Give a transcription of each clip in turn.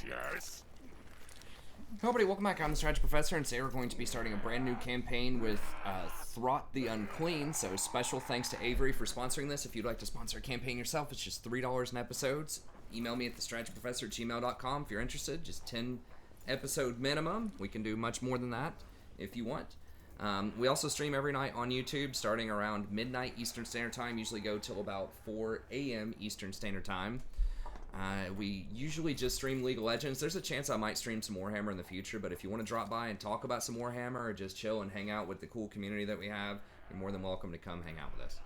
Yes. Hello everybody, welcome back. I'm the Strategy Professor, and today we're going to be starting a brand new campaign with Throt the Unclean. So special thanks to Avery for sponsoring this. If you'd like to sponsor a campaign yourself, it's just $3 an episode. Email me at thestrategyprofessor@gmail.com if you're interested. Just 10 episode minimum. We can do much more than that if you want. We also stream every night on YouTube starting around midnight Eastern Standard Time. Usually go till about 4 a.m. Eastern Standard Time. We usually just stream League of Legends. There's a chance I might stream some Warhammer in the future, but if you want to drop by and talk about some Warhammer or just chill and hang out with the cool community that we have, you're more than welcome to come hang out with us.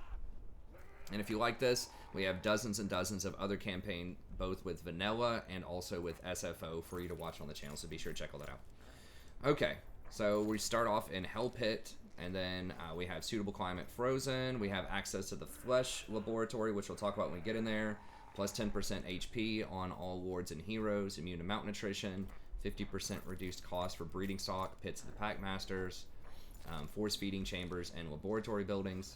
And if you like this, we have dozens and dozens of other campaigns, both with Vanilla and also with SFO, for you to watch on the channel, so be sure to check all that out. Okay, so we start off in Hell Pit, and then we have Suitable Climate Frozen. We have access to the Flesh Laboratory, which we'll talk about when we get in there. Plus 10% HP on all wards and heroes, immune to mountain attrition, 50% reduced cost for breeding stock, pits of the Packmasters, force feeding chambers and laboratory buildings,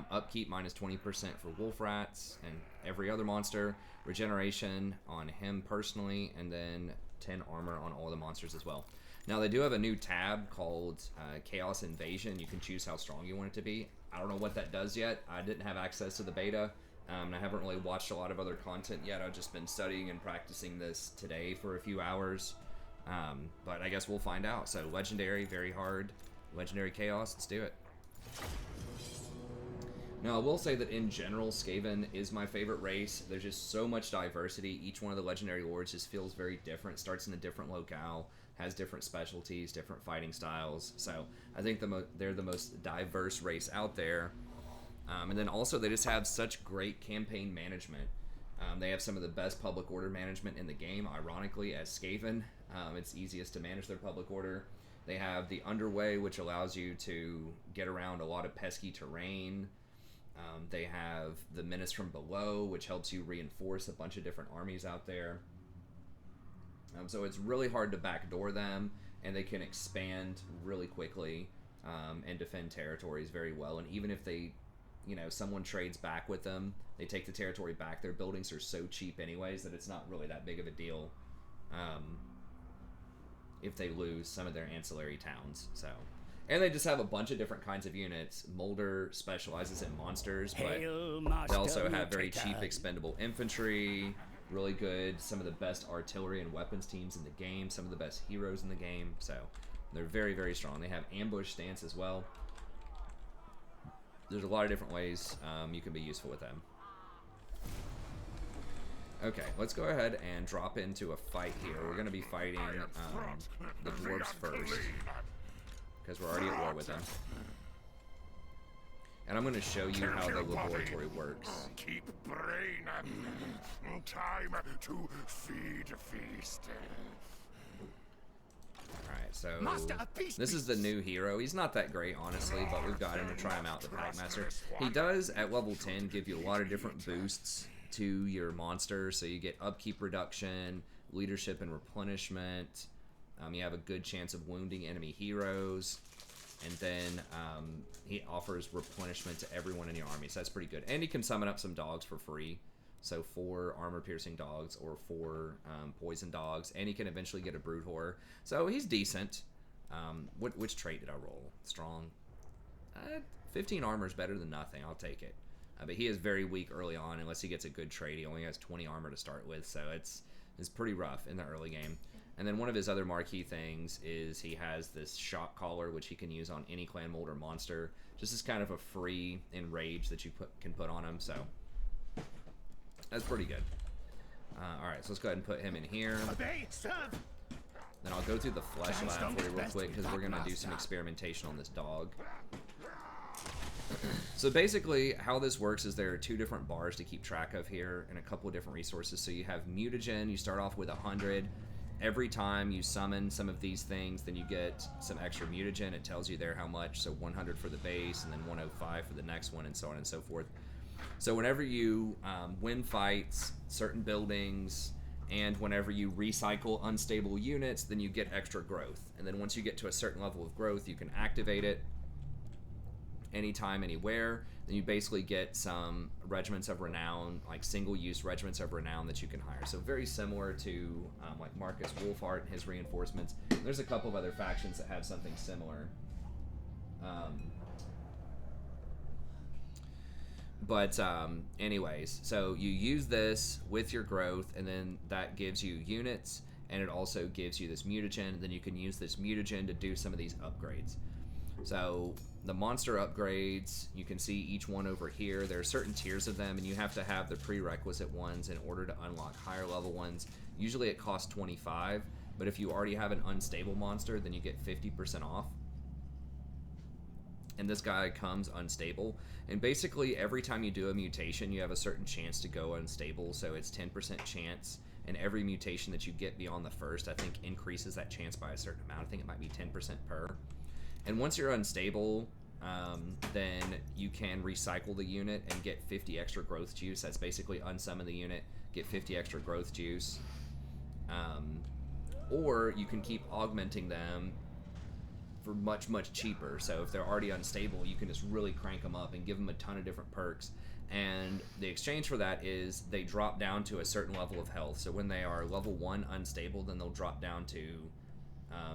upkeep minus 20% for wolf rats and every other monster, regeneration on him personally, and then 10 armor on all the monsters as well. Now they do have a new tab called Chaos Invasion. You can choose how strong you want it to be. I don't know what that does yet. I didn't have access to the beta. I haven't really watched a lot of other content yet. I've just been studying and practicing this today for a few hours. But I guess we'll find out. So Legendary, very hard. Legendary Chaos, let's do it. Now I will say that in general, Skaven is my favorite race. There's just so much diversity. Each one of the Legendary Lords just feels very different. Starts in a different locale, has different specialties, different fighting styles. So I think they're the most diverse race out there. And then also they just have such great campaign management. They have some of the best public order management in the game, ironically, as Skaven. It's easiest to manage their public order. They have the Underway, which allows you to get around a lot of pesky terrain. They have the Menace from Below, which helps you reinforce a bunch of different armies out there. So it's really hard to backdoor them, and they can expand really quickly and defend territories very well. And even if they... someone trades back with them, they take the territory back. Their buildings are so cheap anyways that it's not really that big of a deal if they lose some of their ancillary towns. So, and they just have a bunch of different kinds of units. Molder specializes in monsters, but they also have very cheap expendable infantry, really good, some of the best artillery and weapons teams in the game, some of the best heroes in the game. So they're very, very strong. They have ambush stance as well. There's a lot of different ways you can be useful with them. Okay, let's go ahead and drop into a fight here. We're going to be fighting the Dwarfs first, because we're already at war with them. And I'm going to show you how the laboratory works. Keep brain. Time to feed feast. Alright, so this is the new hero. He's not that great, honestly, but we've got him to try him out, the Packmaster. He does, at level 10, give you a lot of different boosts to your monster. So you get upkeep reduction, leadership and replenishment. You have a good chance of wounding enemy heroes. And then he offers replenishment to everyone in your army, so that's pretty good. And he can summon up some dogs for free. So 4 armor-piercing dogs or 4 poison dogs, and he can eventually get a Brood Horror. So he's decent. Which trait did I roll? Strong. 15 armor is better than nothing. I'll take it. But he is very weak early on unless he gets a good trait. He only has 20 armor to start with, so it's pretty rough in the early game. And then one of his other marquee things is he has this Shock Collar, which he can use on any clan mold or monster. Just as kind of a free enrage that you can put on him. So that's pretty good. Alright, so let's go ahead and put him in here. Then I'll go through the Flesh Lab for you real quick, because we're going to do some experimentation on this dog. So basically, how this works is there are 2 different bars to keep track of here, and a couple of different resources. So you have Mutagen, you start off with 100. Every time you summon some of these things, then you get some extra mutagen. It tells you there how much, so 100 for the base, and then 105 for the next one, and so on and so forth. So whenever you win fights, certain buildings, and whenever you recycle unstable units, then you get extra growth. And then once you get to a certain level of growth, you can activate it, anytime, anywhere. Then you basically get some regiments of renown, like single-use regiments of renown that you can hire. So very similar to like Marcus Wolfhart and his reinforcements. There's a couple of other factions that have something similar. But anyways, so you use this with your growth, and then that gives you units, and it also gives you this mutagen. Then you can use this mutagen to do some of these upgrades. So the monster upgrades, you can see each one over here. There are certain tiers of them, and you have to have the prerequisite ones in order to unlock higher level ones. Usually it costs 25, but if you already have an unstable monster, then you get 50% off. And this guy comes unstable, and basically every time you do a mutation you have a certain chance to go unstable, so it's 10% chance, and every mutation that you get beyond the first I think increases that chance by a certain amount. I think it might be 10% per. And once you're unstable, then you can recycle the unit and get 50 extra growth juice. That's basically unsummon the unit, get 50 extra growth juice, or you can keep augmenting them for much cheaper. So if they're already unstable, you can just really crank them up and give them a ton of different perks, and the exchange for that is they drop down to a certain level of health. So when they are level 1 unstable, then they'll drop down to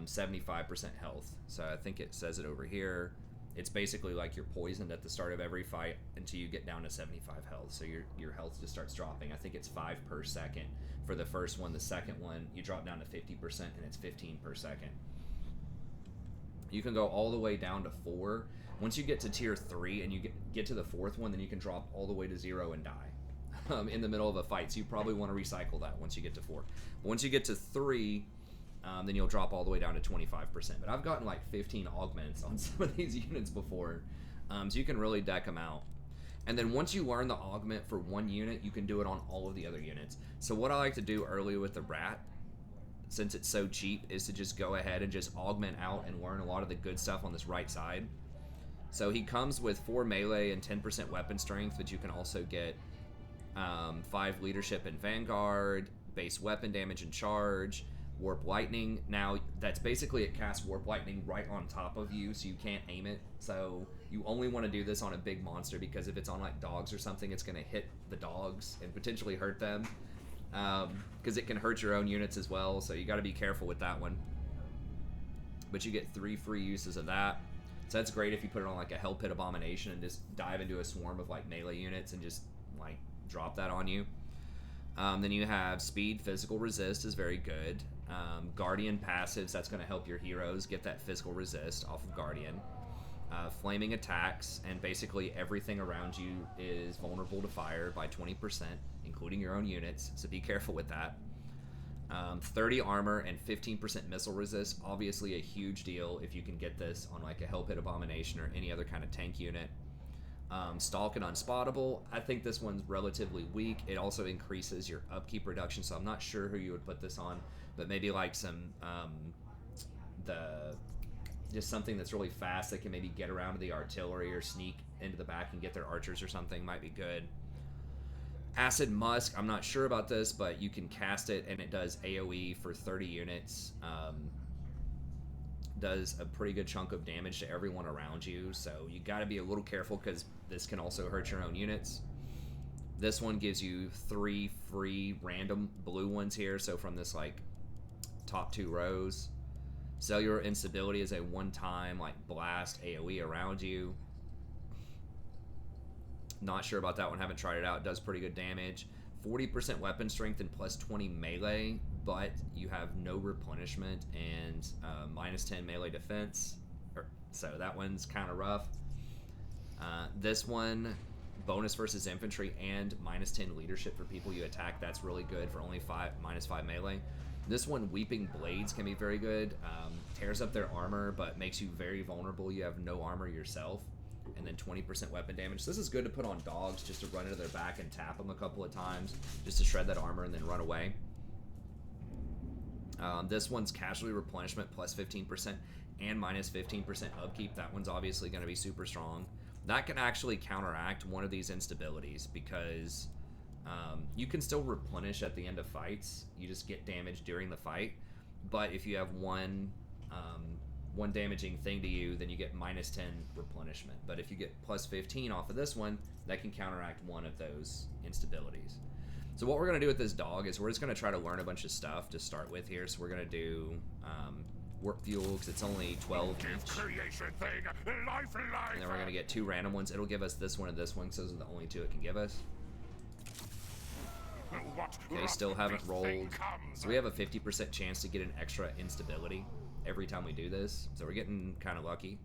75% health. So I think it says it over here. It's basically like you're poisoned at the start of every fight until you get down to 75 health. So your health just starts dropping. I think it's 5 per second for the first one. The second one you drop down to 50%, and it's 15 per second. You can go all the way down to 4. Once you get to tier 3 and you get to the 4th one, then you can drop all the way to 0 and die in the middle of a fight. So you probably want to recycle that once you get to 4. But once you get to 3, then you'll drop all the way down to 25%. But I've gotten like 15 augments on some of these units before, so you can really deck them out. And then once you learn the augment for one unit, you can do it on all of the other units. So what I like to do early with the rat, since it's so cheap, is to just go ahead and just augment out and learn a lot of the good stuff on this right side. So he comes with 4 melee and 10% weapon strength, but you can also get 5 leadership and vanguard, base weapon damage and charge, warp lightning. Now that's basically it casts warp lightning right on top of you, so you can't aim it. So you only want to do this on a big monster, because if it's on like dogs or something, it's going to hit the dogs and potentially hurt them. Because it can hurt your own units as well, so you got to be careful with that one. But you get 3 free uses of that, so that's great if you put it on like a Hell Pit Abomination and just dive into a swarm of like melee units and just like drop that on you. Then you have speed, physical resist is very good. Guardian passives, that's going to help your heroes get that physical resist off of Guardian. Flaming attacks, and basically everything around you is vulnerable to fire by 20%, including your own units, so be careful with that. 30 armor and 15% missile resist, obviously a huge deal if you can get this on like a Hell Pit Abomination or any other kind of tank unit. Stalk and Unspottable, I think this one's relatively weak. It also increases your upkeep reduction, so I'm not sure who you would put this on, but maybe like some just something that's really fast that can maybe get around to the artillery or sneak into the back and get their archers or something might be good. Acid Musk, I'm not sure about this, but you can cast it and it does AoE for 30 units. Does a pretty good chunk of damage to everyone around you, so you got to be a little careful because this can also hurt your own units. This one gives you 3 free random blue ones here, so from this like top 2 rows. Cellular Instability is a one-time like blast AoE around you. Not sure about that one, haven't tried it out. It does pretty good damage. 40% weapon strength and plus 20 melee, but you have no replenishment and minus 10 melee defense. So that one's kind of rough. This one, bonus versus infantry and minus 10 leadership for people you attack. That's really good for only minus 5 melee. This one, Weeping Blades, can be very good. Tears up their armor, but makes you very vulnerable. You have no armor yourself. And then 20% weapon damage. So this is good to put on dogs, just to run into their back and tap them a couple of times, just to shred that armor and then run away. This one's Casualty Replenishment plus 15% and minus 15% upkeep. That one's obviously going to be super strong. That can actually counteract one of these instabilities, because you can still replenish at the end of fights. You just get damage during the fight. But if you have one one damaging thing to you, then you get minus 10 replenishment. But if you get plus 15 off of this one, that can counteract one of those instabilities. So what we're going to do with this dog is we're just going to try to learn a bunch of stuff to start with here. So we're going to do warp fuel, because it's only 12 each. And then we're going to get 2 random ones. It'll give us this one and this one, because those are the only 2 it can give us. Okay, still haven't rolled. So we have a 50% chance to get an extra instability every time we do this. So we're getting kind of lucky.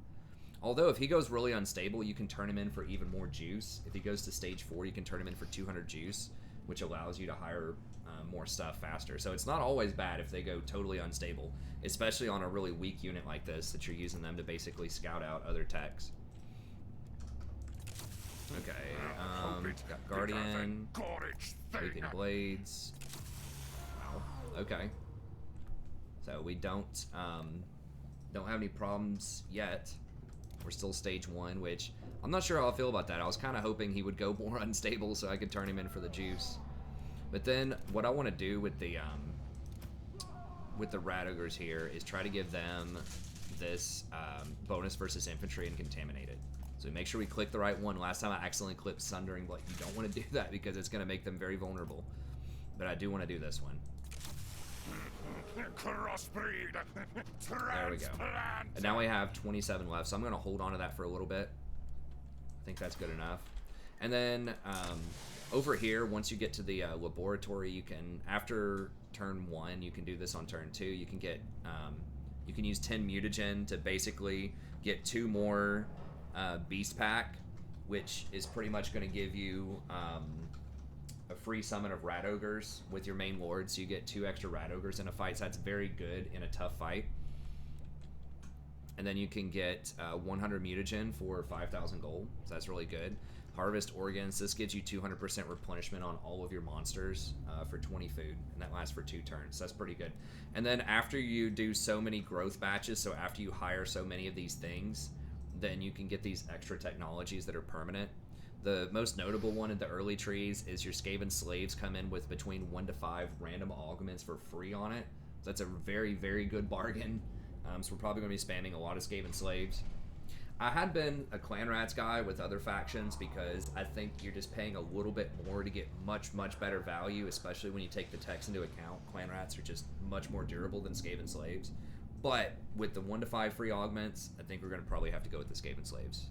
Although if he goes really unstable, you can turn him in for even more juice. If he goes to stage 4, you can turn him in for 200 juice, which allows you to hire more stuff faster. So it's not always bad if they go totally unstable, especially on a really weak unit like this that you're using them to basically scout out other techs. Okay, got Guardian, Weeping Blades. Wow. Okay. So we don't have any problems yet. We're still stage 1, which I'm not sure how I feel about that. I was kind of hoping he would go more unstable so I could turn him in for the juice. But then what I want to do with the Rat Ogres here is try to give them this bonus versus infantry and contaminate it. So make sure we click the right one. Last time I accidentally clicked Sundering Blade. You don't want to do that because it's going to make them very vulnerable. But I do want to do this one. Crossbreed. There we go. And now we have 27 left, so I'm going to hold on to that for a little bit. I think that's good enough. And then over here, once you get to the laboratory, you can, after turn 1, you can do this on turn 2. You can get, you can use 10 mutagen to basically get 2 more Beast Pack, which is pretty much going to give you a free summon of Rat Ogres with your main lord, so you get 2 extra Rat Ogres in a fight, so that's very good in a tough fight. And then you can get 100 mutagen for 5,000 gold, so that's really good. Harvest Organs, this gives you 200% replenishment on all of your monsters for 20 food, and that lasts for 2 turns, so that's pretty good. And then after you do so many growth batches, so after you hire so many of these things, then you can get these extra technologies that are permanent. The most notable one in the early trees is your Skaven slaves come in with between 1 to 5 random augments for free on it. So that's a very, very good bargain. So we're probably going to be spamming a lot of Skaven slaves. I had been a Clan Rats guy with other factions because I think you're just paying a little bit more to get much, much better value, especially when you take the techs into account. Clan Rats are just much more durable than Skaven slaves. But with the 1 to 5 free augments, I think we're going to probably have to go with the Skaven slaves.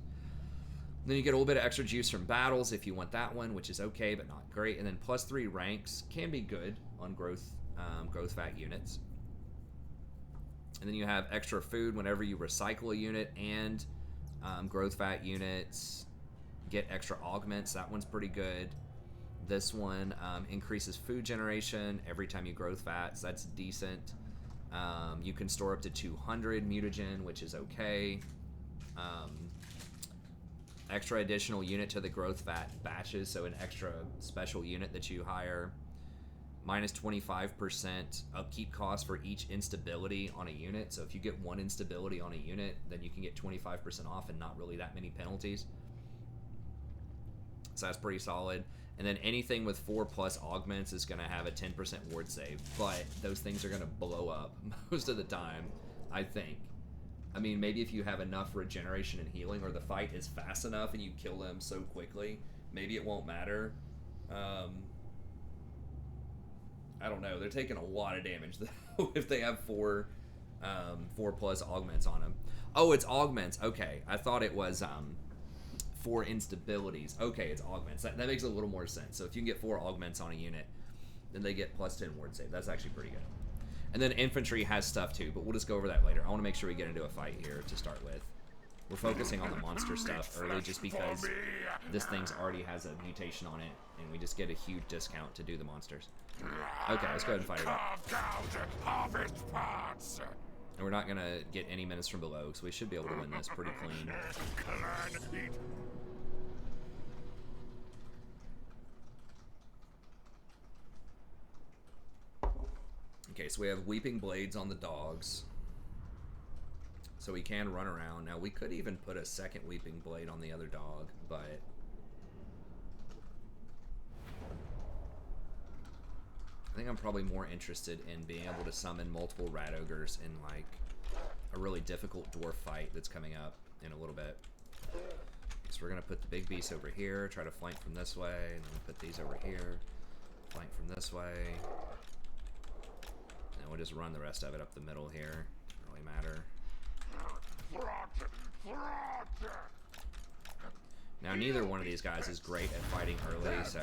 Then you get a little bit of extra juice from battles if you want that one, which is okay, but not great. And then +3 ranks can be good on growth fat units. And then you have extra food whenever you recycle a unit, and growth fat units get extra augments. That one's pretty good. This one increases food generation every time you growth fat, so that's decent. You can store up to 200 mutagen, which is okay. Extra additional unit to the growth fat batches, so an extra special unit that you hire. Minus 25% upkeep cost for each instability on a unit. So if you get 1 instability on a unit, then you can get 25% off and not really that many penalties. So that's pretty solid. And then anything with 4+ augments is going to have a 10% ward save, but those things are going to blow up most of the time, I think. I mean, maybe if you have enough regeneration and healing, or the fight is fast enough and you kill them so quickly, maybe it won't matter. I don't know. They're taking a lot of damage though if they have 4+ augments on them. Oh, it's augments. Okay, I thought it was 4 instabilities. Okay, it's augments. That makes a little more sense. So if you can get 4 augments on a unit, then they get +10 ward save. That's actually pretty good. And then infantry has stuff too, but we'll just go over that later. I want to make sure we get into a fight here to start with. We're focusing on the monster stuff early just because this thing's already has a mutation on it, and we just get a huge discount to do the monsters. Okay, let's go ahead and fire it up. And we're not going to get any menace from below, so we should be able to win this pretty clean. Okay, so we have Weeping Blades on the dogs, so we can run around. Now, we could even put a second Weeping Blade on the other dog, but I think I'm probably more interested in being able to summon multiple Rat Ogres in, like, a really difficult dwarf fight that's coming up in a little bit. So we're gonna put the big beast over here, try to flank from this way, and then put these over here, flank from this way. And we'll just run the rest of it up the middle here. Doesn't really matter. Now neither one of these guys is great at fighting early, so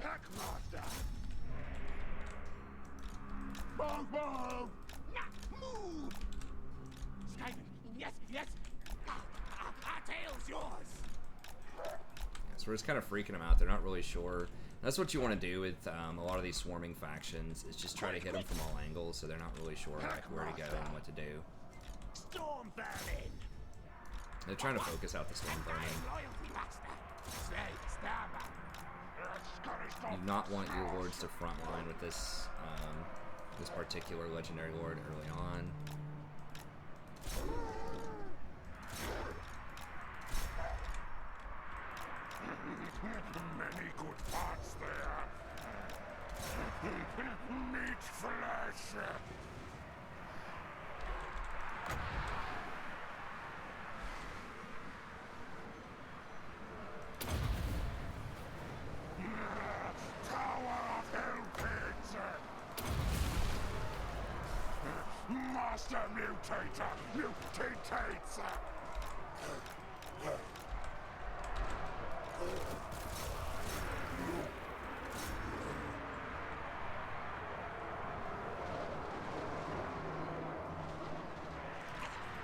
Packmaster! Bong bong! Move! Skaven, yes, yes! Our tail's yours! so we're just kind of freaking them out. They're not really sure. That's what you want to do with a lot of these swarming factions, is just try to hit them from all angles so they're not really sure like where to go and what to do. Storm burning! They're trying to focus out the storm burning. Loyalty master! Stand back! You do not want your lords to front line with this this particular legendary lord early on. Many good parts there. Meat flesh. Tower of Hell Pits. Master Mutator mutates.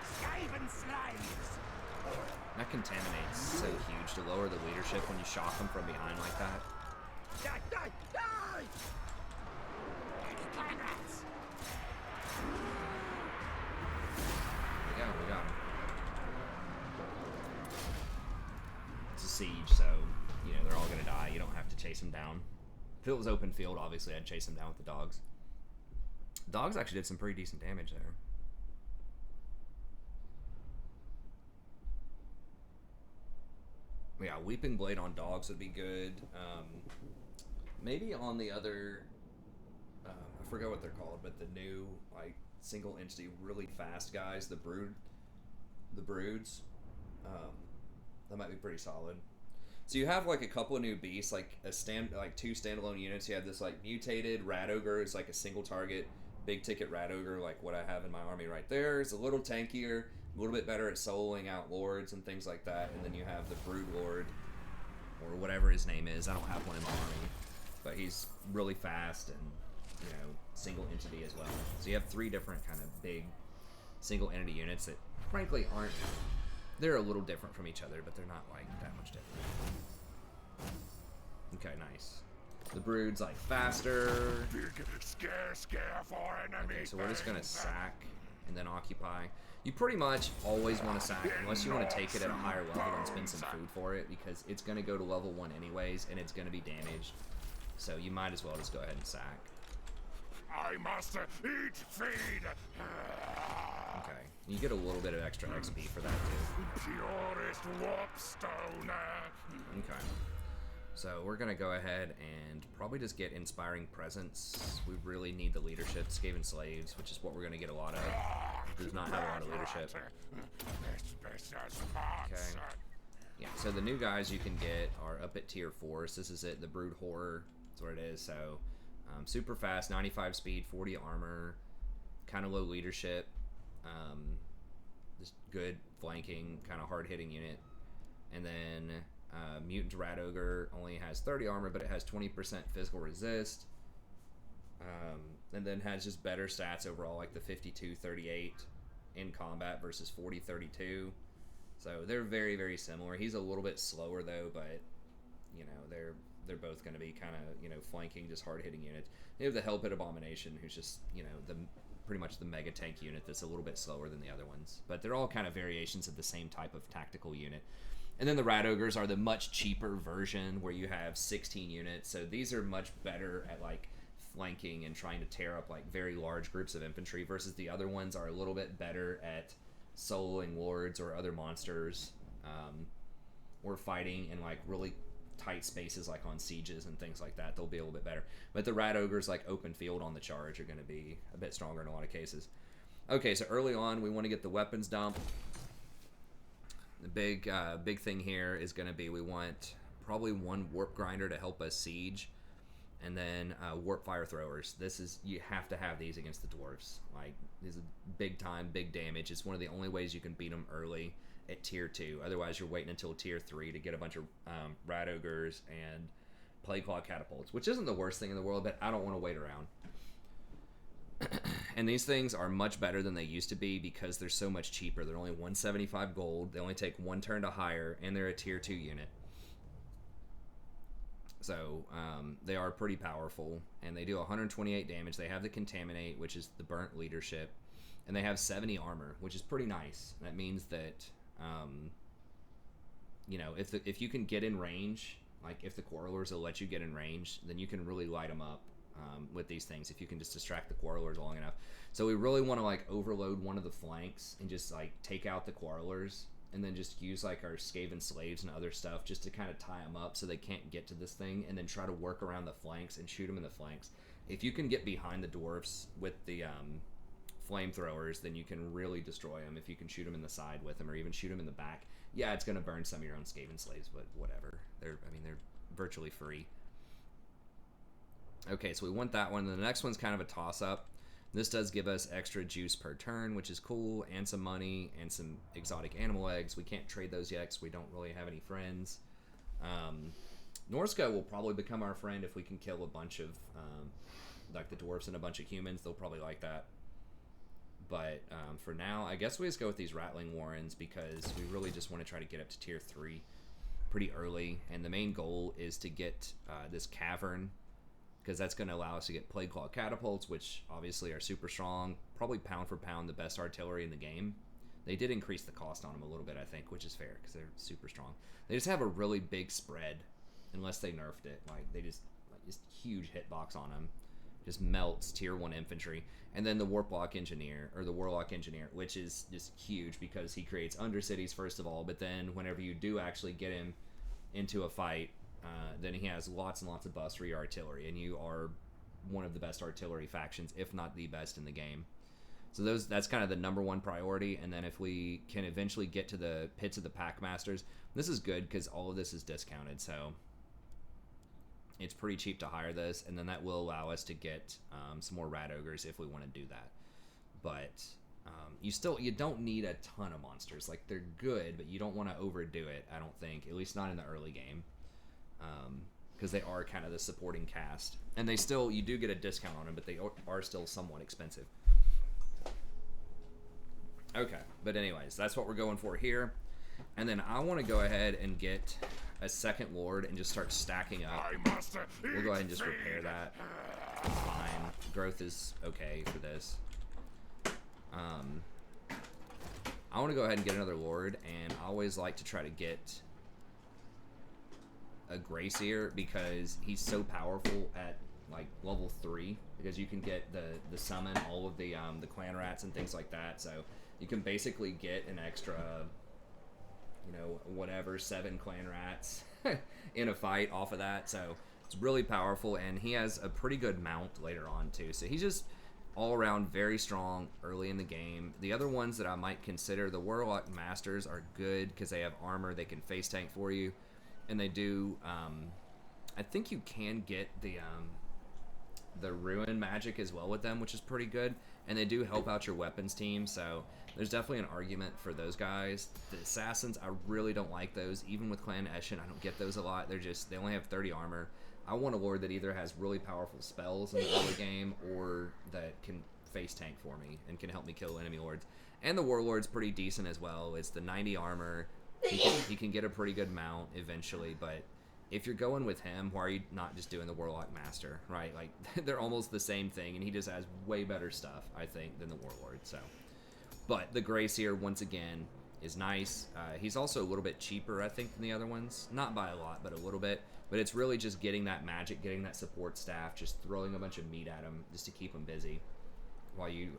Skaven slaves. That contaminates so huge to lower the leadership when you shock them from behind like that. Die, die, die! Conrads. We got him. It's a siege, so, you know, they're all gonna die. You don't have to chase them down. If it was open field, obviously I'd chase them down with the dogs. Dogs actually did some pretty decent damage there. Yeah, Weeping Blade on dogs would be good. Maybe on the other, I forgot what they're called, but the new like single entity, really fast guys, the broods. That might be pretty solid. So you have like a couple of new beasts, like two standalone units. You have this like mutated rat ogre, is like a single target, big ticket rat ogre, like what I have in my army right there. It's a little tankier, a little bit better at soloing out lords and things like that. And then you have the brood lord, or whatever his name is. I don't have one in my army, but he's really fast and, you know, single entity as well. So you have three different kind of big single entity units that frankly aren't, they're a little different from each other, but they're not like that much different. Okay, nice. The brood's like faster. Big scare for enemy. Okay, so we're just gonna sack and then occupy. You pretty much always want to sack unless you want to take it at a higher level and spend some food for it, because it's going to go to level 1 anyways and it's going to be damaged. So you might as well just go ahead and sack. I must eat, feed. Okay, you get a little bit of extra XP for that too. Purest warpstone. Okay, so we're going to go ahead and probably just get Inspiring Presence. We really need the leadership. Skaven Slaves, which is what we're going to get a lot of. Does not have a lot of leadership. Okay. Yeah, so the new guys you can get are up at tier 4. So this is it, the Brood Horror. That's what it is. So super fast, 95 speed, 40 armor, kind of low leadership, just good flanking, kind of hard hitting unit. And then Mutant Rat Ogre only has 30 armor, but it has 20% physical resist. And then has just better stats overall, like the 52-38 in combat versus 40-32. So they're very, very similar. He's a little bit slower though, but you know, they're both going to be kind of, you know, flanking, just hard hitting units. You have the Hell Pit Abomination, who's just, you know, pretty much the mega tank unit that's a little bit slower than the other ones. But they're all kind of variations of the same type of tactical unit. And then the Rat Ogres are the much cheaper version where you have 16 units. So these are much better at like flanking and trying to tear up like very large groups of infantry, versus the other ones are a little bit better at soloing lords or other monsters, or fighting in like really tight spaces like on sieges and things like that. They'll be a little bit better. But the rat ogres, like open field on the charge, are going to be a bit stronger in a lot of cases. Okay, so early on we want to get the weapons dump. The big thing here is going to be we want probably one warp grinder to help us siege, and then warp fire throwers. You have to have these against the dwarves. Like, this is big time, big damage. It's one of the only ways you can beat them early at tier 2. Otherwise, you're waiting until tier 3 to get a bunch of rat ogres and plague claw catapults, which isn't the worst thing in the world, but I don't want to wait around. And these things are much better than they used to be because they're so much cheaper. They're only 175 gold. They only take 1 turn to hire, and they're a tier 2 unit. So they are pretty powerful, and they do 128 damage. They have the Contaminate, which is the burnt leadership, and they have 70 armor, which is pretty nice. That means that, you know, if you can get in range, like if the Quarrelers will let you get in range, then you can really light them up. With these things, if you can just distract the Quarrelers long enough. So we really want to like overload one of the flanks and just like take out the Quarrelers, and then just use like our Skaven slaves and other stuff just to kind of tie them up so they can't get to this thing, and then try to work around the flanks and shoot them in the flanks. If you can get behind the dwarfs with the flamethrowers, then you can really destroy them. If you can shoot them in the side with them, or even shoot them in the back, yeah, it's going to burn some of your own Skaven slaves, but whatever. They're virtually free. Okay, so we want that one. The next one's kind of a toss-up. This does give us extra juice per turn, which is cool, and some money, and some exotic animal eggs. We can't trade those yet because we don't really have any friends. Norska will probably become our friend if we can kill a bunch of, like the dwarfs and a bunch of humans. They'll probably like that. But for now, I guess we just go with these Rattling Warrens because we really just want to try to get up to tier 3 pretty early. And the main goal is to get this cavern, because that's going to allow us to get Plague Claw catapults, which obviously are super strong. Probably pound for pound the best artillery in the game. They did increase the cost on them a little bit, I think, which is fair because they're super strong. They just have a really big spread, unless they nerfed it. Like they just huge hitbox on them, just melts tier 1 infantry. And then the Warlock Engineer, which is just huge because he creates undercities first of all, but then whenever you do actually get him into a fight, then he has lots and lots of buffs for your artillery, and you are one of the best artillery factions, if not the best in the game. So that's kind of the number 1 priority. And then if we can eventually get to the pits of the Packmasters, this is good because all of this is discounted, so it's pretty cheap to hire this, and then that will allow us to get some more rat ogres if we want to do that. But you don't need a ton of monsters. Like, they're good, but you don't want to overdo it, I don't think, at least not in the early game. Because they are kind of the supporting cast, and you do get a discount on them, but they are still somewhat expensive. Okay, but anyways, that's what we're going for here. And then I want to go ahead and get a second lord and just start stacking up. We'll go ahead and just repair that. It's fine. Growth is okay for this. I want to go ahead and get another lord, and I always like to try to get a Gracier because he's so powerful at like level 3, because you can get the summon all of the clan rats and things like that, so you can basically get an extra, you know, whatever, 7 clan rats in a fight off of that. So it's really powerful, and he has a pretty good mount later on too, so he's just all around very strong early in the game. The other ones that I might consider, the Warlock Masters, are good because they have armor, they can face tank for you. And they do, I think you can get the Ruin magic as well with them, which is pretty good. And they do help out your weapons team, so there's definitely an argument for those guys. The Assassins, I really don't like those. Even with Clan Eshin, I don't get those a lot. They only have 30 armor. I want a lord that either has really powerful spells in the early game, or that can face tank for me and can help me kill enemy lords. And the Warlord's pretty decent as well. It's the 90 armor. He can get a pretty good mount eventually, but if you're going with him, why are you not just doing the Warlock Master, right? Like, they're almost the same thing, and he just has way better stuff, I think, than the Warlord, so. But the Gracier, once again, is nice. He's also a little bit cheaper, I think, than the other ones. Not by a lot, but a little bit. But it's really just getting that magic, getting that support staff, just throwing a bunch of meat at him just to keep him busy while you,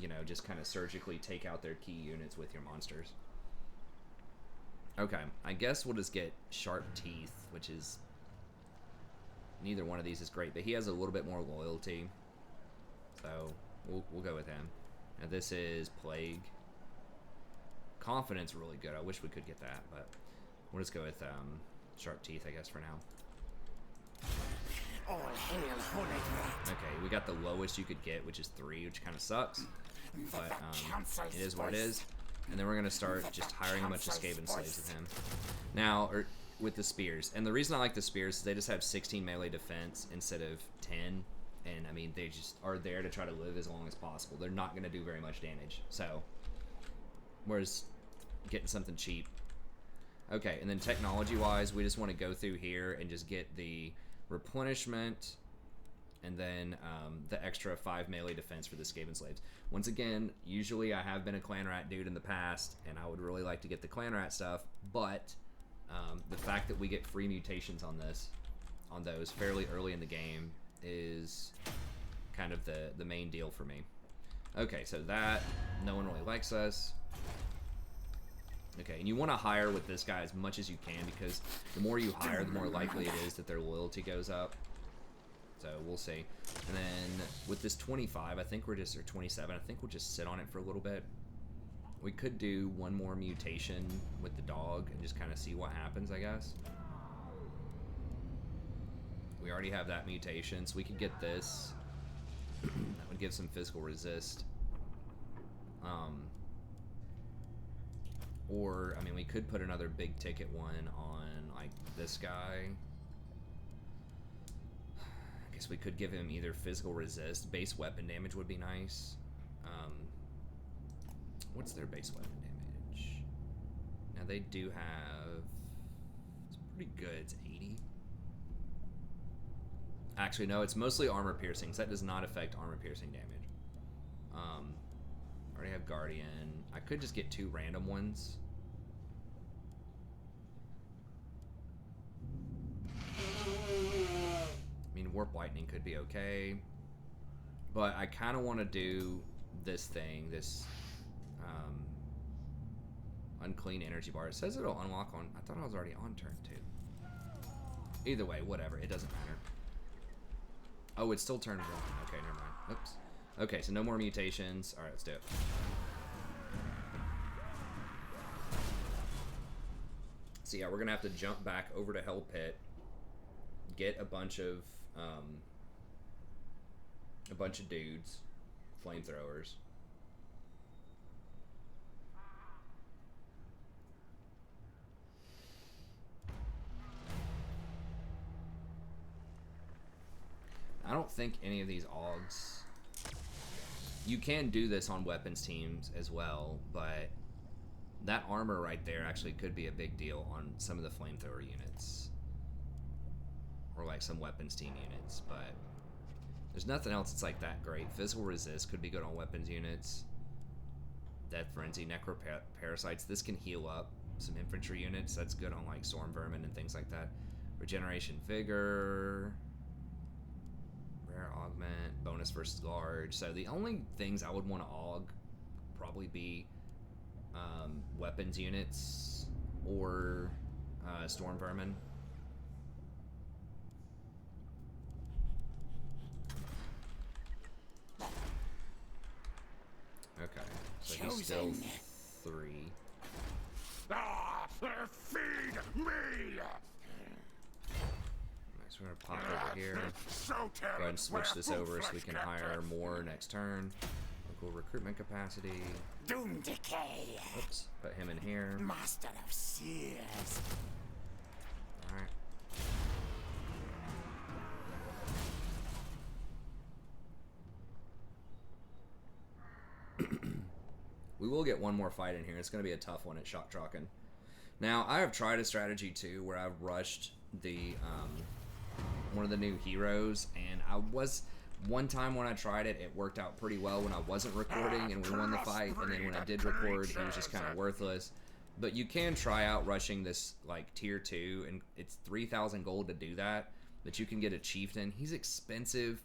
you know, just kind of surgically take out their key units with your monsters. Okay, I guess we'll just get Sharp Teeth, which is... Neither one of these is great, but he has a little bit more loyalty. So, we'll go with him. Now this is Plague. Confidence really good. I wish we could get that, but we'll just go with Sharp Teeth, I guess, for now. All hail, holy rat. Okay, we got the lowest you could get, which is 3, which kind of sucks. But it is what it is. And then we're going to start just hiring a bunch of Skaven slaves with him. Now, with the spears. And the reason I like the spears is they just have 16 melee defense instead of 10. And, I mean, they just are there to try to live as long as possible. They're not going to do very much damage. So, whereas getting something cheap. Okay, and then technology-wise, we just want to go through here and just get the replenishment and then the extra 5 melee defense for the Skaven slaves. Once again, usually I have been a clan rat dude in the past, and I would really like to get the clan rat stuff, but the fact that we get free mutations on those fairly early in the game is kind of the main deal for me. Okay, so that, no one really likes us. Okay, and you want to hire with this guy as much as you can, because the more you hire, the more likely it is that their loyalty goes up. So we'll see. And then with this 25, I think we're just, or 27, I think we'll just sit on it for a little bit. We could do one more mutation with the dog and just kind of see what happens, I guess. We already have that mutation, so we could get this. That would give some physical resist. Or, I mean, we could put another big ticket one on, like, this guy. I guess we could give him either physical resist. Base weapon damage would be nice. What's their base weapon damage? Now, they do have... It's pretty good. It's 80. Actually, no, it's mostly armor piercing, so that does not affect armor piercing damage. I already have Guardian. I could just get 2 random ones. I mean, Warp Lightning could be okay. But I kind of want to do this thing, this Unclean Energy Bar. It says it'll unlock on... I thought I was already on turn 2. Either way, whatever. It doesn't matter. Oh, it's still turn 1. Okay, never mind. Oops. Okay, so no more mutations. Alright, let's do it. So yeah, we're gonna have to jump back over to Hell Pit, get a bunch of dudes, flamethrowers. I don't think any of these Augs... You can do this on weapons teams as well, but that armor right there actually could be a big deal on some of the flamethrower units. Or like some weapons team units, but there's nothing else that's like that great. Physical resist could be good on weapons units. Death Frenzy, Necroparasites. This can heal up some infantry units. That's good on like Storm Vermin and things like that. Regeneration Vigor... Rare Augment, bonus versus large. So the only things I would want to aug probably be weapons units or Storm Vermin. Okay, so he's still 3. Ah, feed me! So we're gonna pop over here. Go ahead and switch this over so we can hire more next turn. Local recruitment capacity. Doom decay. Oops. Put him in here. Master of Seers. Alright. We will get one more fight in here. It's going to be a tough one at Shock Trocken. Now, I have tried a strategy too where I've rushed the one of the new heroes, and I was One time when I tried it, it worked out pretty well when I wasn't recording and we won the fight, and then when I did record, he was just kind of worthless. But you can try out rushing this like tier 2, and it's 3,000 gold to do that. But you can get a chieftain. He's expensive.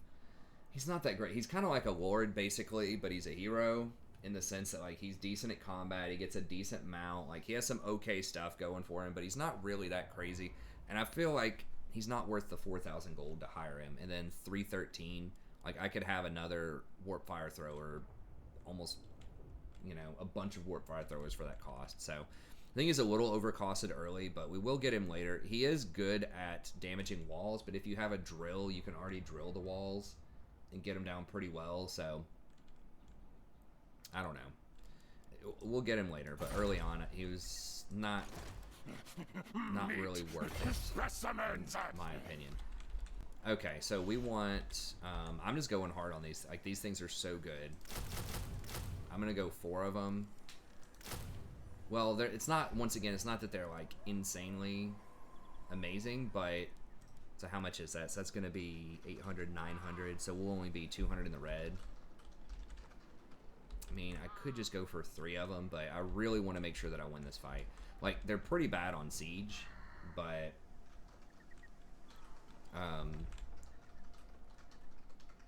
He's not that great. He's kind of like a lord basically, but he's a hero in the sense that like he's decent at combat. He gets a decent mount. Like he has some okay stuff going for him, but he's not really that crazy. And I feel like he's not worth the 4,000 gold to hire him. And then 313, like I could have another warp fire thrower, almost, you know, a bunch of warp fire throwers for that cost. So I think he's a little overcosted early, but we will get him later. He is good at damaging walls, but if you have a drill, you can already drill the walls and get him down pretty well. So I don't know. We'll get him later, but early on he was not really worth it, in my opinion. Okay, so we want, I'm just going hard on these. Like, these things are so good. I'm going to go 4 of them. Well, it's not, once again, it's not that they're, like, insanely amazing, but, so how much is that? So that's going to be 800, 900, so we'll only be 200 in the red. I mean, I could just go for 3 of them, but I really want to make sure that I win this fight. Like, they're pretty bad on siege, but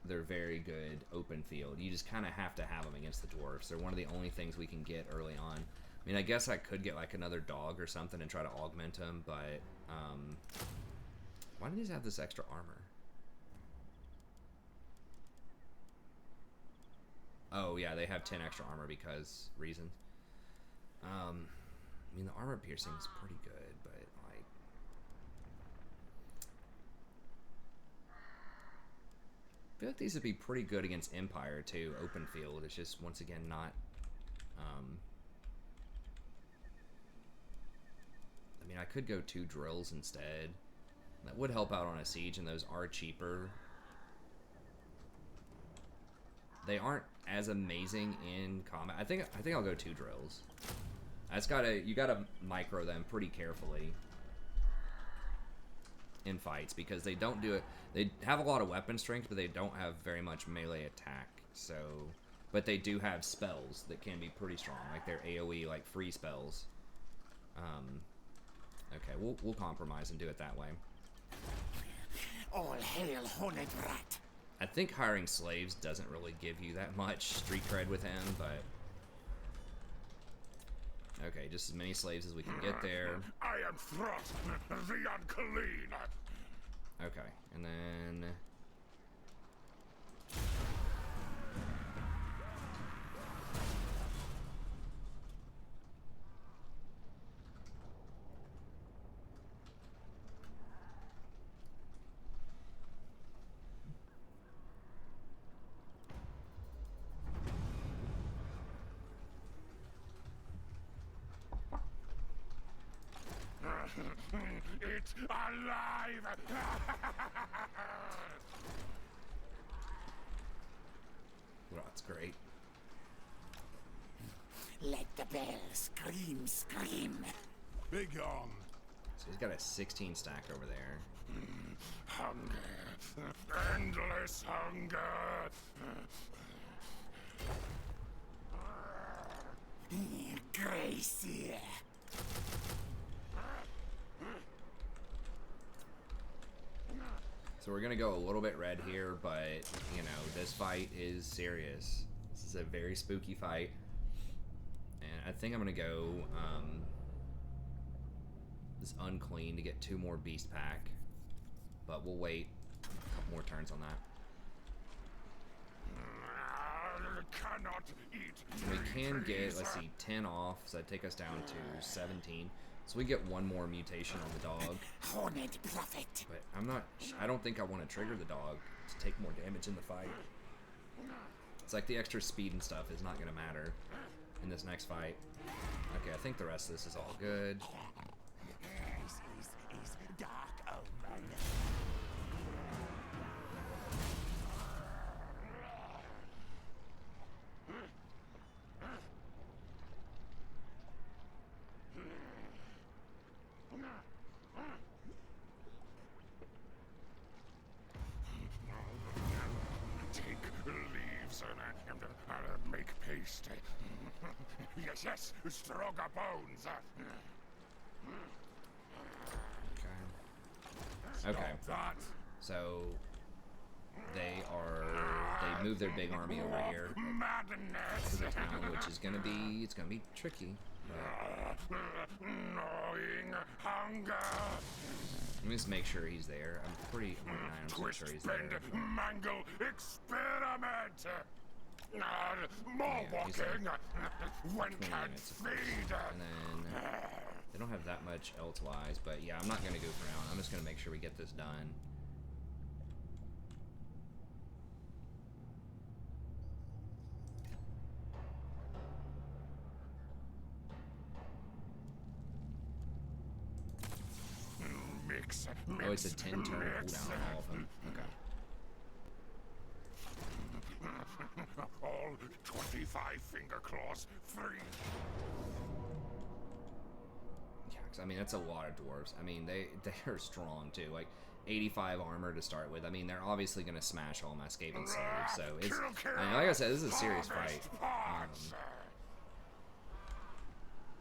they're very good open field. You just kind of have to have them against the dwarfs. They're one of the only things we can get early on. I mean, I guess I could get like another dog or something and try to augment them, but why do these have this extra armor? Oh yeah, they have 10 extra armor because reasons. I mean, the armor piercing is pretty good, but like, I feel like these would be pretty good against Empire too. Open field. It's just once again not. I mean, I could go 2 drills instead. That would help out on a siege, and those are cheaper. They aren't as amazing in combat. I think I'll go 2 drills. You gotta micro them pretty carefully in fights because they don't do it. They have a lot of weapon strength, but they don't have very much melee attack. So, but they do have spells that can be pretty strong, like their AOE, like free spells. Okay, we'll compromise and do it that way. All hail Hornet Rat. I think hiring slaves doesn't really give you that much street cred with him, but okay, just as many slaves as we can get there. I am Throt, the Unclean. Okay, and then It's alive! That's great. Let the bell scream, scream. Begone. So he's got a 16 stack over there. Hunger. Endless hunger. Gracie. So we're gonna go a little bit red here, but you know, this fight is serious. This is a very spooky fight. And I think I'm gonna go this unclean to get 2 more beast pack. But we'll wait a couple more turns on that. Cannot eat. And we can get, let's see, 10 off, so that'd take us down to 17. So we get 1 more mutation on the dog. Hornet Prophet. But I don't think I want to trigger the dog to take more damage in the fight. It's like the extra speed and stuff is not going to matter in this next fight. Okay, I think the rest of this is all good. This is Dark Omen. feast. Yes, yes, stronger bones. Okay. Stop that. So they moved their big army over here to Madness. the town, which is gonna be tricky. Gnawing hunger. Let me just make sure he's there. I'm 99% Twist, sure he's bend, there. mangle, experiment. More Yeah, he's walking. When 20 can minutes, of course. feed. And then they don't have that much elsewise, but yeah, I'm not gonna goof around. I'm just gonna make sure we get this done. Mix. Oh, it's a 10 turn cooldown on all of them. Okay. All 25 finger claws free. Yeah, 'cause, I mean, that's a lot of dwarves. I mean, they're strong too. Like 85 armor to start with. I mean, they're obviously gonna smash all my Skaven slaves. So it's, I mean, like I said, this is a serious fight.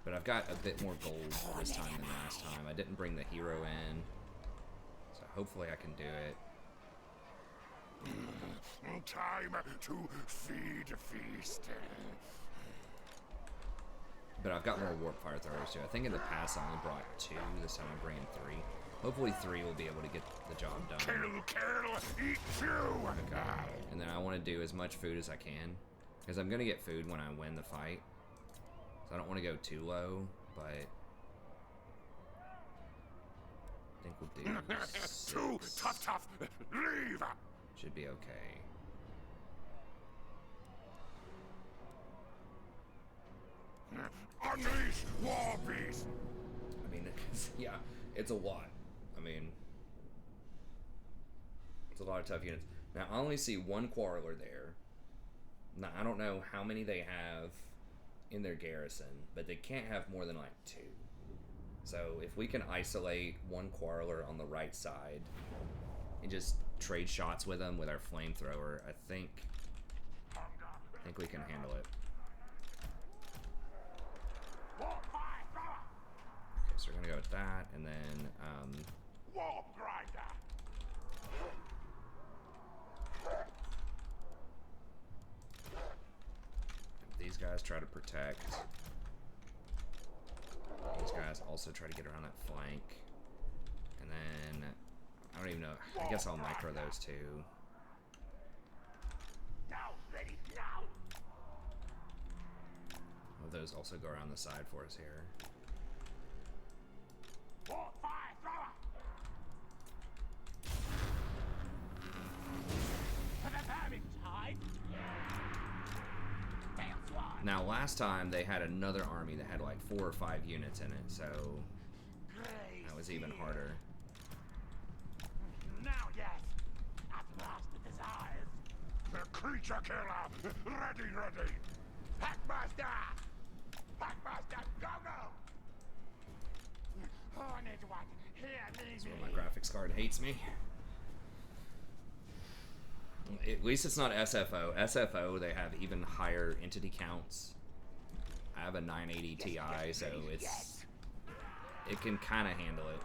But I've got a bit more gold this time than last time. I didn't bring the hero in, so hopefully I can do it. Time to feed feast. But I've got more warp fire throwers too. I think in the past I only brought 2. This time I'm bringing 3. Hopefully 3 will be able to get the job done. Kill, eat you. Okay. And then I want to do as much food as I can, because I'm gonna get food when I win the fight. So I don't want to go too low, but I think we'll do 6. Too tough. Leave. Should be okay. Unleash war beast. I mean, yeah, it's a lot. I mean, it's a lot of tough units. Now, I only see 1 Quarreler there. Now, I don't know how many they have in their garrison, but they can't have more than like 2. So if we can isolate 1 Quarreler on the right side and just trade shots with them with our flamethrower, I think we can handle it. Okay, so we're gonna go with that, and then Warp grinder. these guys try to protect. These guys also try to get around that flank. And then, I don't even know, I guess I'll micro those 2. Now, ready now. Well, those also go around the side for us here. Warp fire thrower. For the vermin tide. Now, last time they had another army that had like 4 or 5 units in it, so that was even harder. Now, yes. At last the desires. The creature killer. Ready. Packmaster. Packmaster, go. Horned one, hear me. So my graphics card hates me. At least it's not SFO. SFO, they have even higher entity counts. I have a 980 Ti, so it can kind of handle it.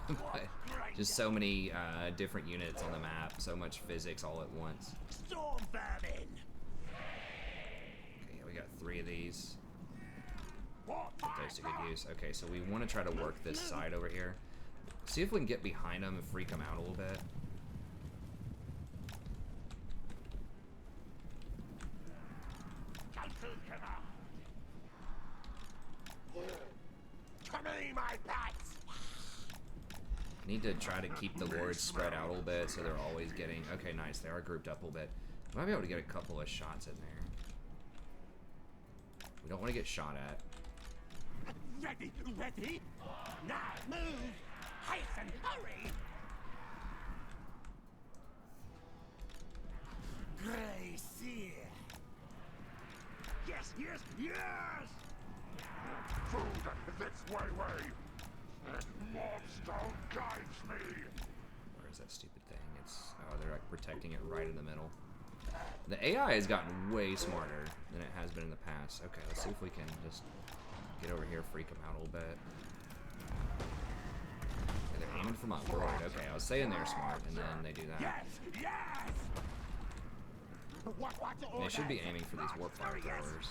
But just so many different units on the map, so much physics all at once. Storm vermin. Okay, yeah, we got 3 of these. Put those to good use. Okay, so we want to try to work this side over here. See if we can get behind them and freak them out a little bit. Need to try to keep the lords spread out a little bit so they're always getting... Okay, nice. They are grouped up a little bit. We might be able to get a couple of shots in there. We don't want to get shot at. Ready. Now move. Hasten, hurry. Grey seer. Yes. Food this way. Mobstone guides me. Where is that stupid thing? It's... Oh, they're like protecting it right in the middle. The AI has gotten way smarter than it has been in the past. Okay, let's see if we can just get over here, freak them out a little bit. Okay, they're aiming from up. Right, okay, I was saying they're smart, and then they do that. Yes, yes. They should be aiming for these warp fire throwers.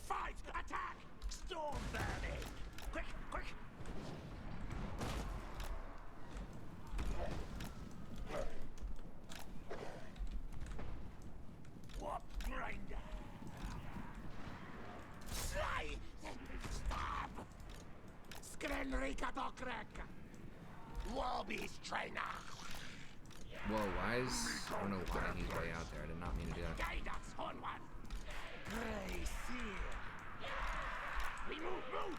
Fight! Attack! Storm burning! Quick, quick! Warp grinder! Slay! Stab! Skrenrika Dokrek! Warbeast trainer! Whoa, why is... I don't know why he's way out there. I did not mean to do that. Guide us onward! Grey Seer! We move!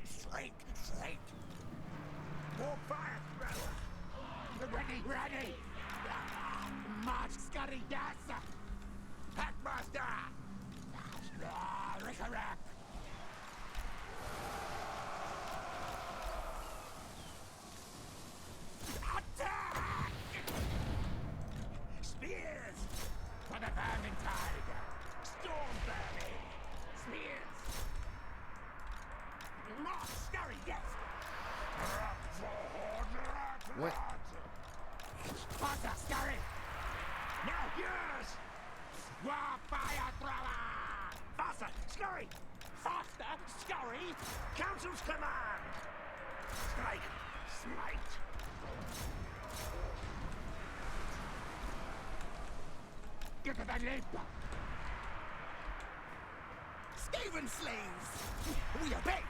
Slate! Warp fire thrower! Ready! March scurry, yes! Packmaster! Rick-a-rack! Attack! Spears! For the Vermintide! Storm burning! Spears! March scurry, yes! What? Faster, scurry! Now, yes! Warp fire thrower! Faster, scurry! Faster, scurry! Council's command! Strike! Smite! Get to the leap! Skaven slaves! We obey!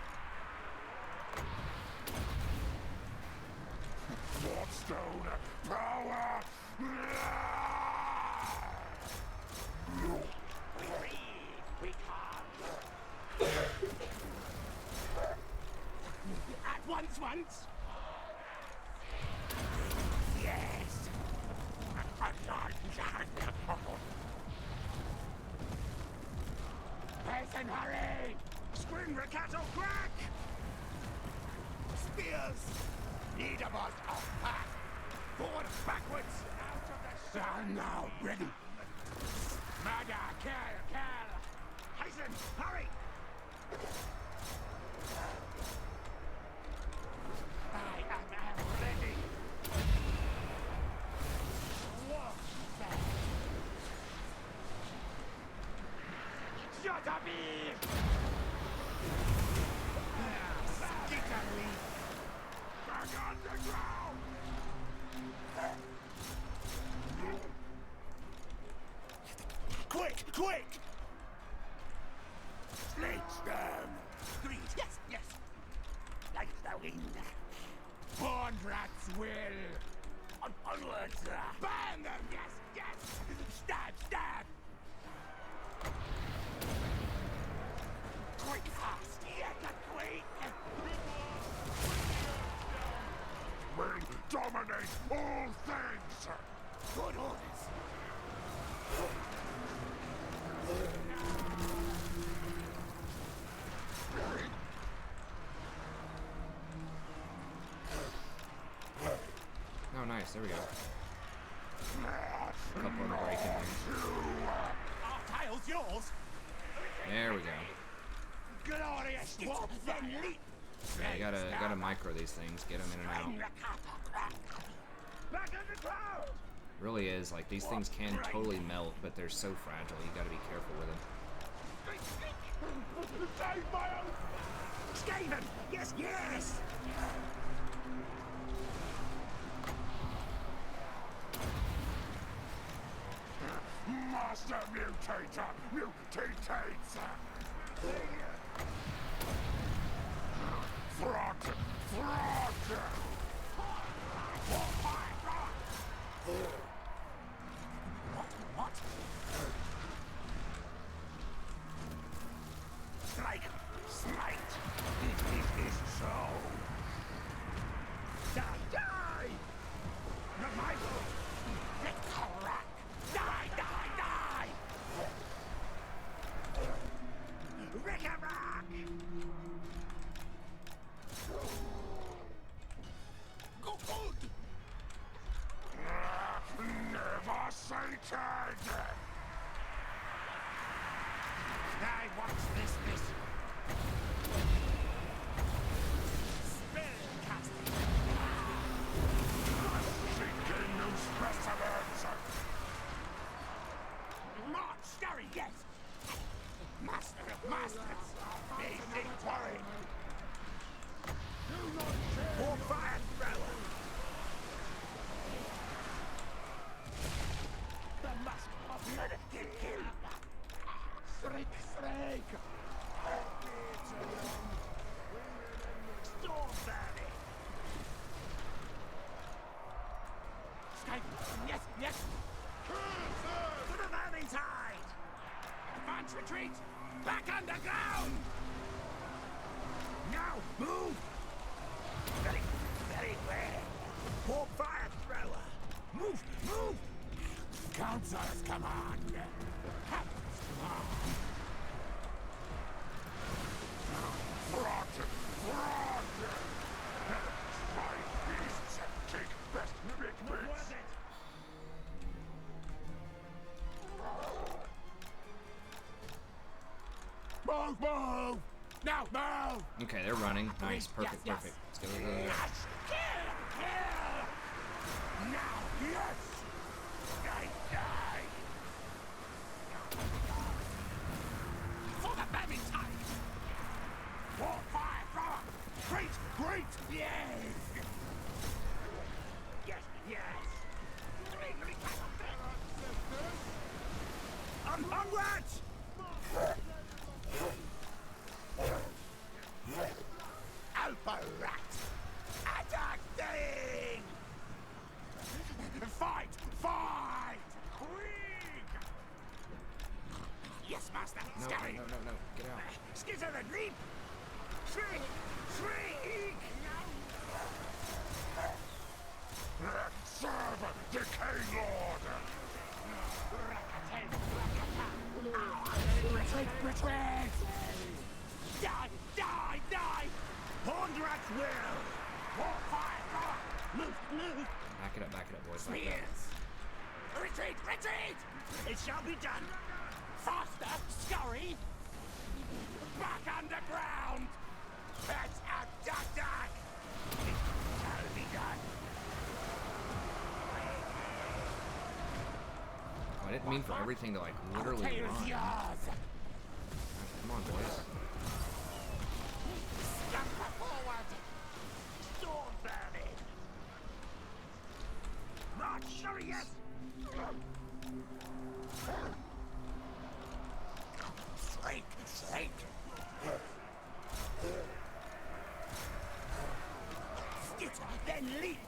Bloodstone power! We can't! At once! Yes! Pace and hurry! Spring Riccato crack! Spears! Need a boss off path! Forward, backwards! Out of the sun now, ready! Murder, kill! Hasten, hurry! I am ready! Shut up, Eve! Skitterly! Back on the ground! Quick! Slate them! Greed, yes! Like the wind! Born rats will! Onwards! Burn them! Yes! Stab! Quick, fast! Quick! We dominate all things! Good orders! Oh, nice. There we go. A couple of breaking things. Our tile's yours! There we go. Glorious warp then leap! Yeah, you gotta micro these things, get them in and out. Back in the cloud! Really is, like, these things can totally melt, but they're so fragile, you gotta be careful with them. Save my own! Skaven! Yes! Master Mutator mutates! Throt! What? Strike! Smite! It is so! Die! Not my fault! Let's crack! Die! Rick-a-rack! Good! More fire thrower. The musk of kill. Shriek. Storm burning. Skaven. Yes. To the vermin tide. Advance retreat. Back underground. Now move. Very well. More fire thrower. Move. Counselor's command. Throt. Five beasts take best bits. Worth it. Move! Now move! Okay, they're running. Nice, perfect. Let's go. Yes! Kill! Now, yes! Die! For the vermin tide! War fire thrower! Great! Yes! Onwards! Alpha rat! Attacking! Fight! Quick! Yes, master! No, Scary! no, get out. Skitter and leap! Shriek! Serve decay lord! Retreat! Die! Horned rats will! War fire thrower! Move! Back it up, boys. Spears! Retreat! It shall be done! Faster! Scurry! Back underground! Let's attack! It shall be done! I didn't mean for everything to, like, literally run. Yours! Come on, boys. Scamper forward! Storm burning! March, sorry, yes! Slake! Skitter, then leap!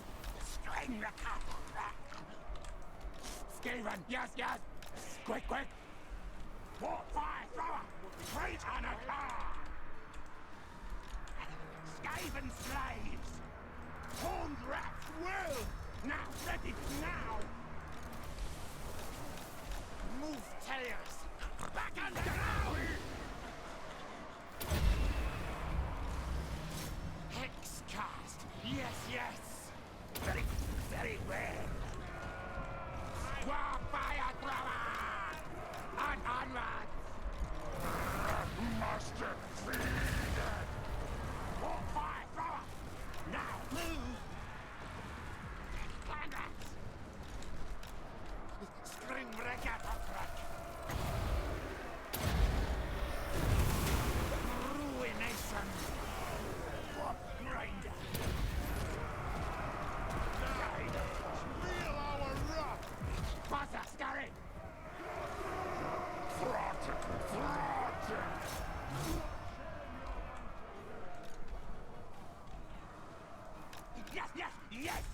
String the cat! Skaven, yes! Quick! War fire thrower! Great on a car! Skaven slaves! Horned rats will! Now, ready now! Move tails! Back underground! Hex cast! Yes! Very well! War fire thrower! Onward! Master feed! War fire thrower! Now move! Clan rats! String breaker upright! Ruination! Warp grinder! Feel our wrath! Buzzer, scurry! Throt! Yes!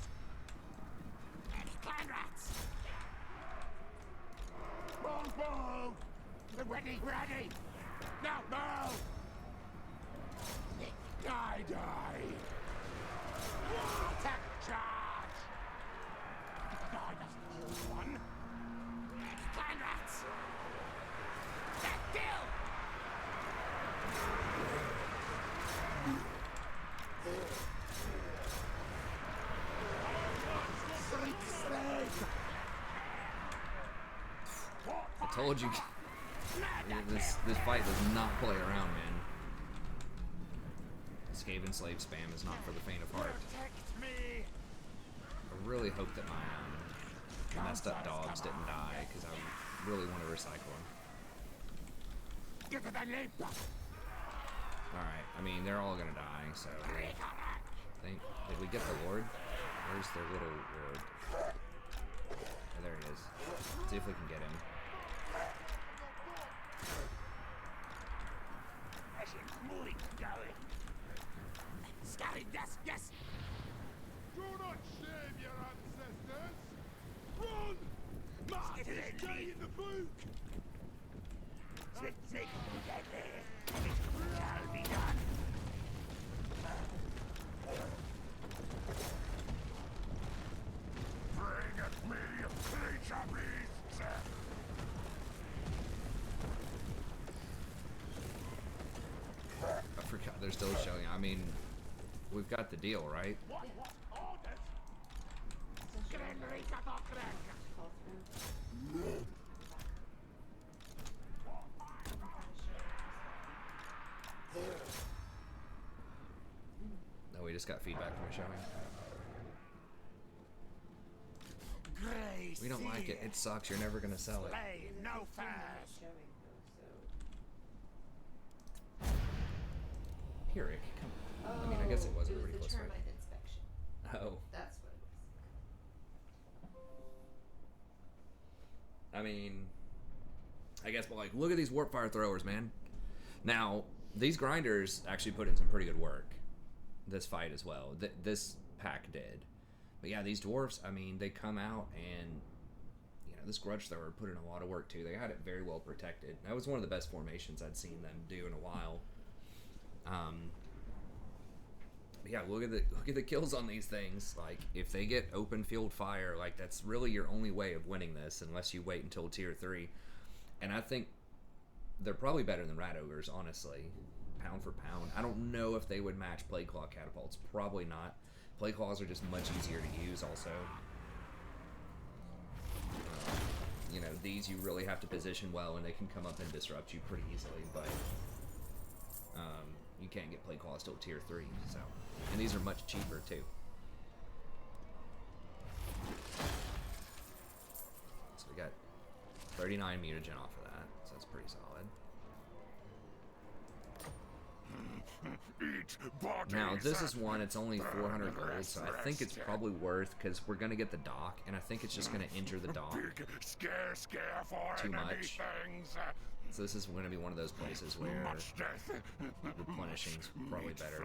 Clan rats! Move! Ready! Now move! Die! Attack charge! That's one! Clan rats! That kill! I told you. This fight does not play around, man. Skaven slave spam is not for the faint of heart. I really hope that my messed up dogs didn't die, because I really want to recycle them. Alright, I mean, they're all gonna die, so... we get the Lord? Where's their little Lord? Oh, there he is. Let's see if we can get him. Yes. Do not shame your ancestors. Run! Mark, stay in the book. I'll be done. Bring at me, creature beasts! I forgot they're still showing. I mean, we've got the deal, right? What orders? No, we just got feedback from a showing. We don't like it. It sucks. You're never gonna sell it. Slay no fast. Here, Rick, come on. I mean, I guess it was a pretty close fight. Termite inspection. Oh. That's what it was. I mean, I guess, but like, look at these warp fire throwers, man. Now, these grinders actually put in some pretty good work this fight as well. This pack did. But yeah, these dwarfs, I mean, they come out and, you know, this grudge thrower put in a lot of work too. They had it very well protected. That was one of the best formations I'd seen them do in a while. But yeah, look at the kills on these things. Like, if they get open field fire, like, that's really your only way of winning this, unless you wait until tier 3. And I think they're probably better than rat ogres, honestly, pound for pound. I don't know if they would match plague claw catapults. Probably not. Plague claws are just much easier to use. Also, you know, these you really have to position well, and they can come up and disrupt you pretty easily. But you can't get plague claws till tier 3. So, and these are much cheaper too. So we got 39 mutagen off of that, so that's pretty solid. Now this is one, it's only 400 gold, so I think it's probably worth, because we're going to get the dock, and I think it's just going to injure the dock too much. So this is going to be one of those places where replenishing's probably better.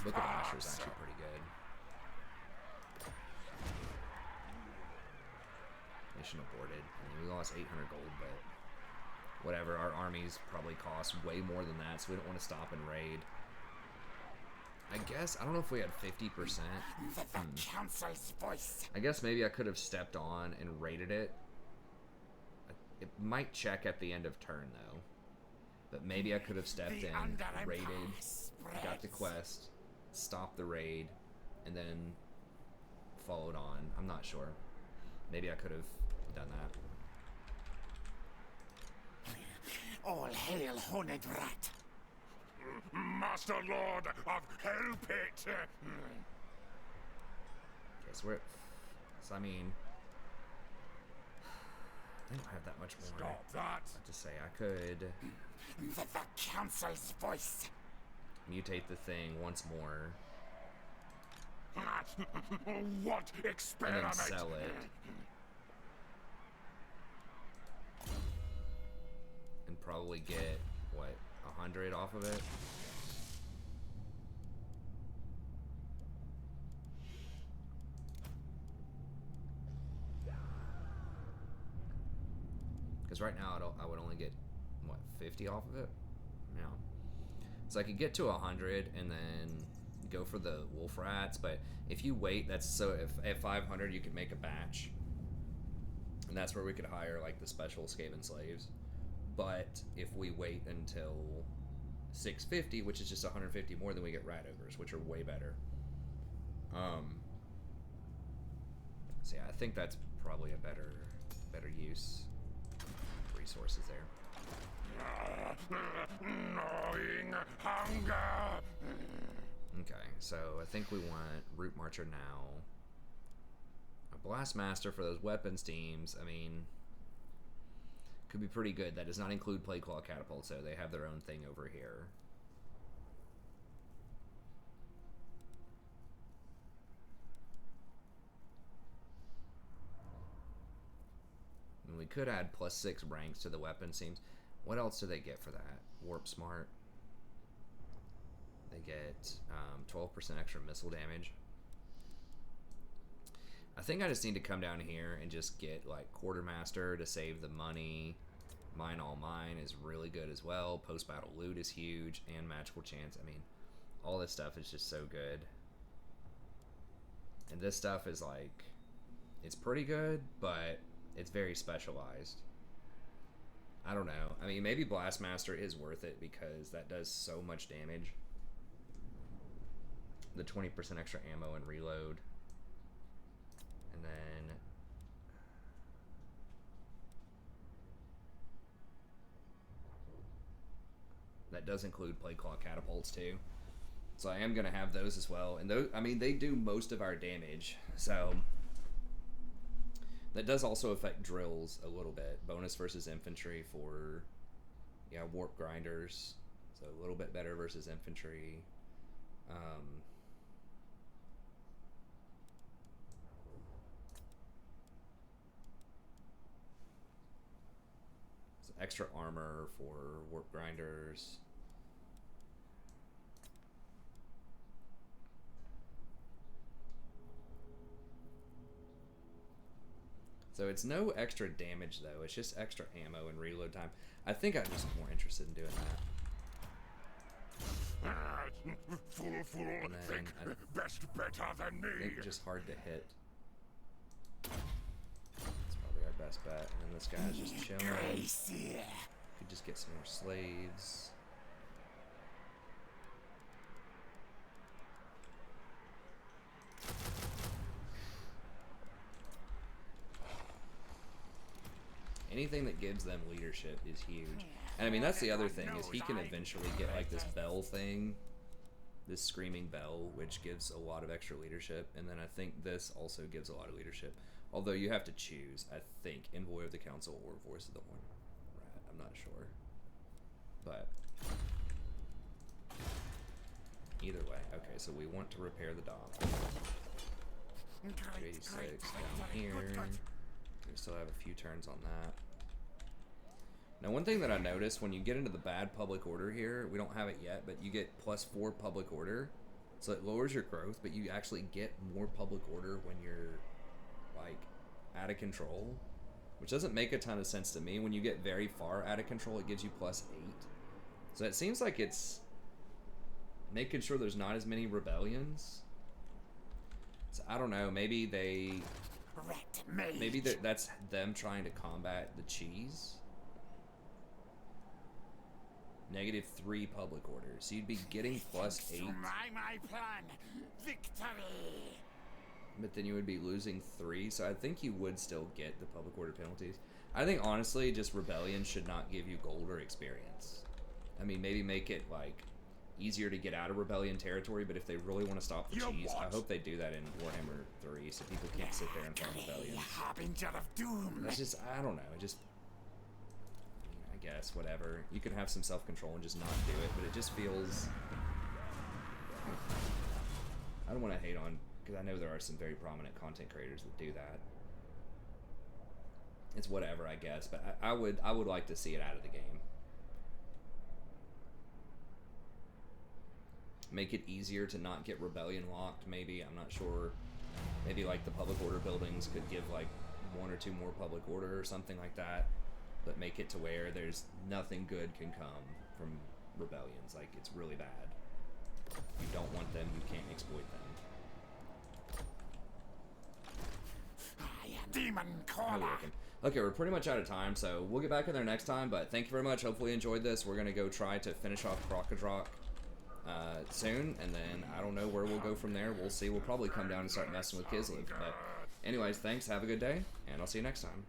Book of Asher's actually pretty good. Mission aborted. I mean, we lost 800 gold, but whatever. Our armies probably cost way more than that, so we don't want to stop and raid. I guess, I don't know if we had 50%. The council's voice. I guess maybe I could have stepped on and raided it. It might check at the end of turn, though. But maybe I could have stepped in, raided, got the quest, stopped the raid, and then followed on. I'm not sure. Maybe I could have done that. All hail, horned rat. Master Lord of Hell Pit. Okay, so we're at, so I mean, I don't have that much more. Stop that. To say I could The council's voice. mutate the thing once more What and experiment? then sell it and probably get what, 100 off of it. Because right now I would only get what, 50 off of it. Yeah. So I could get to 100 and then go for the wolf rats, but if you wait, that's so if at 500 you could make a batch, and that's where we could hire like the special Skaven slaves. But if we wait until 650, which is just 150 more, than we get rat ogres, which are way better. So yeah, I think that's probably a better use of resources there. Gnawing hunger. Okay, so I think we want Root Marcher now. A Blast Master for those weapons teams. I mean, Could be pretty good. That does not include Plague Claw Catapult, so they have their own thing over here. And we could add +6 ranks to the weapon, seems. What else do they get for that? Warp Smart. They get 12% extra missile damage. I think I just need to come down here and just get like Quartermaster to save the money. Mine All Mine is really good as well. Post-battle loot is huge, and magical chance. I mean, all this stuff is just so good. And this stuff is like, it's pretty good, but it's very specialized. I don't know. I mean, maybe Blastmaster is worth it because that does so much damage. The 20% extra ammo and reload. And then that does include Plague Claw Catapults too. So I am going to have those as well. And those, I mean, they do most of our damage. So that does also affect drills a little bit. Bonus versus infantry for, yeah, warp grinders. So a little bit better versus infantry. So extra armor for warp grinders. So it's no extra damage though, it's just extra ammo and reload time. I think I'm just more interested in doing that. Fool, And then think best better than I me. think just hard to hit. It's probably our best bet. And then this guy's just chilling. Could just get some more slaves. Anything that gives them leadership is huge. And I mean, that's the other thing, is he can eventually get like this bell thing, this screaming bell, which gives a lot of extra leadership. And then I think this also gives a lot of leadership. Although you have to choose, I think, Envoy of the Council or Voice of the One. Right, I'm not sure. But either way, okay, so we want to repair the dock. 286 down here. We still have a few turns on that. Now, one thing that I noticed when you get into the bad public order here, we don't have it yet, but you get +4 public order. So it lowers your growth, but you actually get more public order when you're like out of control, which doesn't make a ton of sense to me. When you get very far out of control, it gives you +8. So it seems like it's making sure there's not as many rebellions. So I don't know, maybe that's them trying to combat the cheese. -3 public orders. So you'd be getting +8. My plan. Victory. But then you would be losing 3. So I think you would still get the public order penalties. I think honestly, just rebellion should not give you gold or experience. I mean, maybe make it like easier to get out of rebellion territory, but if they really want to stop the cheese, I hope they do that in Warhammer 3 so people can't sit there and fight rebellions. Harbinger of doom. That's just, I don't know, it just, I guess, whatever. You can have some self-control and just not do it, but it just feels, I don't want to hate on, because I know there are some very prominent content creators that do that. It's whatever, I guess, but I would like to see it out of the game. Make it easier to not get rebellion locked, maybe. I'm not sure. Maybe like the public order buildings could give like 1 or 2 more public order or something like that, but make it to where there's nothing good can come from rebellions. Like, it's really bad. You don't want them, you can't exploit them. I am Demon Caller. Okay, we're pretty much out of time, so we'll get back in there next time, but thank you very much. Hopefully you enjoyed this. We're gonna go try to finish off Crocodrock soon, and then I don't know where we'll go from there. We'll see. We'll probably come down and start messing with Kislev. But anyways, thanks, have a good day, and I'll see you next time.